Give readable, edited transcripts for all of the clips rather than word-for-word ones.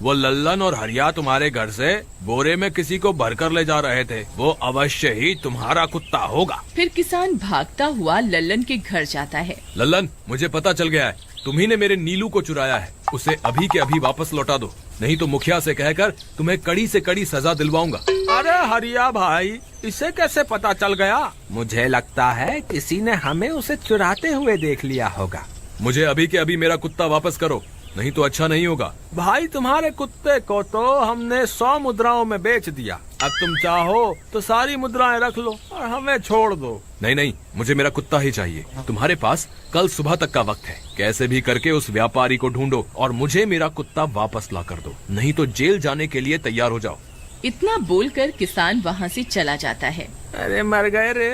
वो लल्लन और हरिया तुम्हारे घर से बोरे में किसी को भरकर ले जा रहे थे। वो अवश्य ही तुम्हारा कुत्ता होगा। फिर किसान भागता हुआ लल्लन के घर जाता है। लल्लन, मुझे पता चल गया है, तुम्ही ने मेरे नीलू को चुराया है। उसे अभी के अभी वापस लौटा दो, नहीं तो मुखिया से कहकर तुम्हें कड़ी से कड़ी सजा दिलवाऊंगा। अरे हरिया भाई, इसे कैसे पता चल गया? मुझे लगता है किसी ने हमें उसे चुराते हुए देख लिया होगा। मुझे अभी के अभी मेरा कुत्ता वापस करो, नहीं तो अच्छा नहीं होगा। भाई, तुम्हारे कुत्ते को तो हमने 100 मुद्राओं में बेच दिया। अब तुम चाहो तो सारी मुद्राएं रख लो और हमें छोड़ दो। नहीं नहीं, मुझे मेरा कुत्ता ही चाहिए। तुम्हारे पास कल सुबह तक का वक्त है। कैसे भी करके उस व्यापारी को ढूंढो और मुझे मेरा कुत्ता वापस ला कर दो, नहीं तो जेल जाने के लिए तैयार हो जाओ। इतना बोलकर किसान वहाँ से चला जाता है। अरे मर गए रे,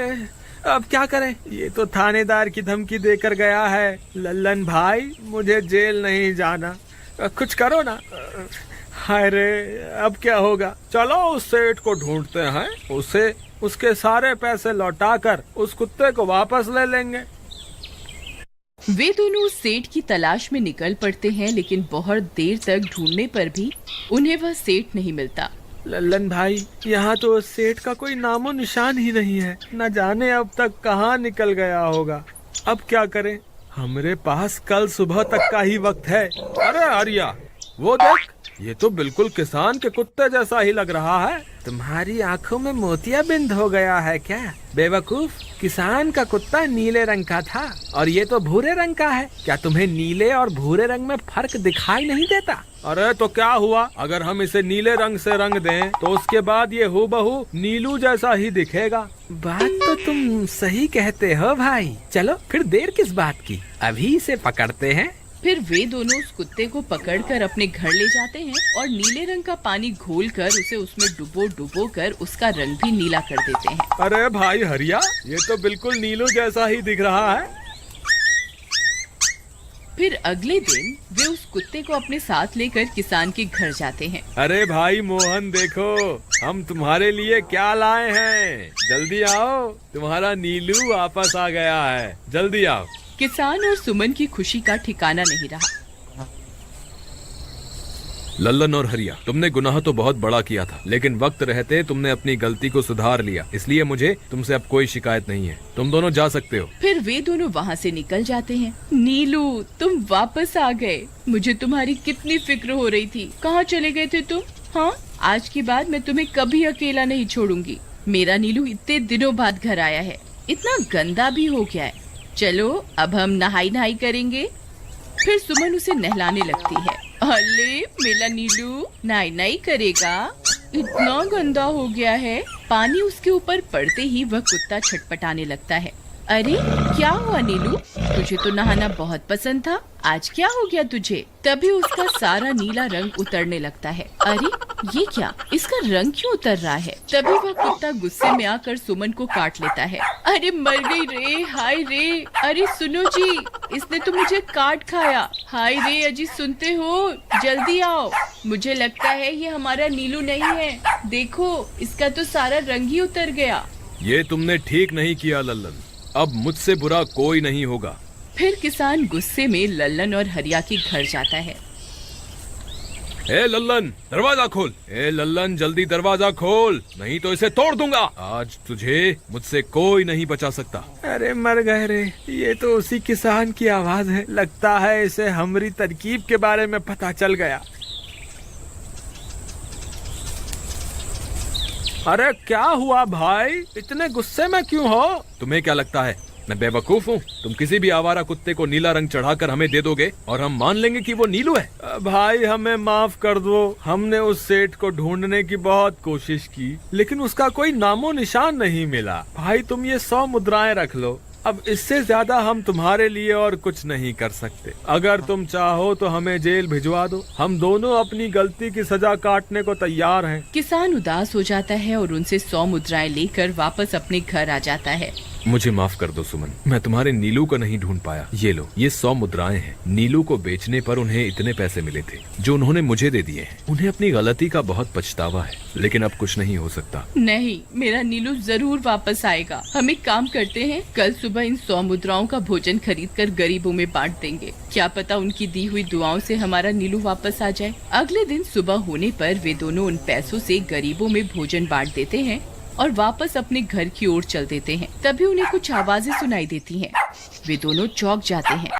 अब क्या करें? ये तो थानेदार की धमकी देकर गया है। लल्लन भाई, मुझे जेल नहीं जाना, कुछ करो ना। हाय रे, अब क्या होगा? चलो उस सेठ को ढूंढते हैं, उसे उसके सारे पैसे लौटाकर उस कुत्ते को वापस ले लेंगे। वे दोनों उस सेठ की तलाश में निकल पड़ते हैं, लेकिन बहुत देर तक ढूंढने पर भी उन्हें वह सेठ नहीं मिलता। लल्लन भाई, यहाँ तो उस सेठ का कोई नामो निशान ही नहीं है। न जाने अब तक कहाँ निकल गया होगा। अब क्या करें? हमारे पास कल सुबह तक का ही वक्त है। अरे आर्या, वो देख, ये तो बिल्कुल किसान के कुत्ते जैसा ही लग रहा है। तुम्हारी आंखों में मोतियाबिंद हो गया है क्या बेवकूफ? किसान का कुत्ता नीले रंग का था और ये तो भूरे रंग का है। क्या तुम्हें नीले और भूरे रंग में फर्क दिखाई नहीं देता? अरे तो क्या हुआ, अगर हम इसे नीले रंग से रंग दें तो उसके बाद ये हूबहू नीलू जैसा ही दिखेगा। बात तो तुम सही कहते हो भाई। चलो फिर देर किस बात की, अभी इसे पकड़ते हैं। फिर वे दोनों उस कुत्ते को पकड़कर अपने घर ले जाते हैं और नीले रंग का पानी घोलकर उसे उसमें डुबो कर उसका रंग भी नीला कर देते हैं। अरे भाई हरिया, ये तो बिल्कुल नीलू जैसा ही दिख रहा है। फिर अगले दिन वे उस कुत्ते को अपने साथ लेकर किसान के घर जाते हैं। अरे भाई मोहन, देखो हम तुम्हारे लिए क्या लाए हैं। जल्दी आओ, तुम्हारा नीलू वापस आ गया है, जल्दी आओ। किसान और सुमन की खुशी का ठिकाना नहीं रहा। लल्लन और हरिया, तुमने गुनाह तो बहुत बड़ा किया था, लेकिन वक्त रहते तुमने अपनी गलती को सुधार लिया, इसलिए मुझे तुमसे अब कोई शिकायत नहीं है। तुम दोनों जा सकते हो। फिर वे दोनों वहाँ से निकल जाते हैं। नीलू, तुम वापस आ गए। मुझे तुम्हारी कितनी फिक्र हो रही थी। कहाँ चले गए थे तुम? हाँ, आज के बाद मैं तुम्हें कभी अकेला नहीं छोड़ूंगी। मेरा नीलू इतने दिनों बाद घर आया है, इतना गंदा भी हो गया है। चलो अब हम नहाई करेंगे। फिर सुमन उसे नहलाने लगती है। अले मेरा नीलू नहाई करेगा, इतना गंदा हो गया है। पानी उसके ऊपर पड़ते ही वह कुत्ता छटपटाने लगता है। अरे क्या हुआ नीलू, तुझे तो नहाना बहुत पसंद था, आज क्या हो गया तुझे? तभी उसका सारा नीला रंग उतरने लगता है। अरे ये क्या, इसका रंग क्यों उतर रहा है? तभी वह कुत्ता गुस्से में आकर सुमन को काट लेता है। अरे मर गई रे, हाय रे। अरे सुनो जी, इसने तो मुझे काट खाया। हाय रे अजी, सुनते हो? जल्दी आओ, मुझे लगता है ये हमारा नीलू नहीं है। देखो, इसका तो सारा रंग ही उतर गया। ये तुमने ठीक नहीं किया लल्लन, अब मुझसे बुरा कोई नहीं होगा। फिर किसान गुस्से में लल्लन और हरिया के घर जाता है। ए लल्लन, दरवाजा खोल। ए लल्लन, जल्दी दरवाजा खोल, नहीं तो इसे तोड़ दूंगा। आज तुझे मुझसे कोई नहीं बचा सकता। अरे मर गए रे, ये तो उसी किसान की आवाज है। लगता है इसे हमारी तरकीब के बारे में पता चल गया। अरे क्या हुआ भाई, इतने गुस्से में क्यों हो? तुम्हें क्या लगता है मैं बेवकूफ हूँ? तुम किसी भी आवारा कुत्ते को नीला रंग चढ़ाकर हमें दे दोगे और हम मान लेंगे कि वो नीलू है। भाई हमें माफ कर दो, हमने उस सेठ को ढूंढने की बहुत कोशिश की, लेकिन उसका कोई नामो निशान नहीं मिला। भाई तुम ये 100 मुद्राएं रख लो, अब इससे ज्यादा हम तुम्हारे लिए और कुछ नहीं कर सकते। अगर तुम चाहो तो हमें जेल भिजवा दो, हम दोनों अपनी गलती की सजा काटने को तैयार हैं। किसान उदास हो जाता है और उनसे 100 मुद्राएं लेकर वापस अपने घर आ जाता है। मुझे माफ कर दो सुमन, मैं तुम्हारे नीलू को नहीं ढूंढ पाया। ये लो, ये 100 मुद्राएं हैं। नीलू को बेचने पर उन्हें इतने पैसे मिले थे जो उन्होंने मुझे दे दिए हैं। उन्हें अपनी गलती का बहुत पछतावा है, लेकिन अब कुछ नहीं हो सकता। नहीं, मेरा नीलू जरूर वापस आएगा। हम एक काम करते हैं, कल सुबह इन 100 मुद्राओं का भोजन खरीद कर गरीबों में बांट देंगे। क्या पता उनकी दी हुई दुआओं से हमारा नीलू वापस आ जाए। अगले दिन सुबह होने पर वे दोनों उन पैसों से गरीबों में भोजन बांट देते हैं और वापस अपने घर की ओर चल देते हैं। तभी उन्हें कुछ आवाजें सुनाई देती हैं। वे दोनों चौंक जाते हैं।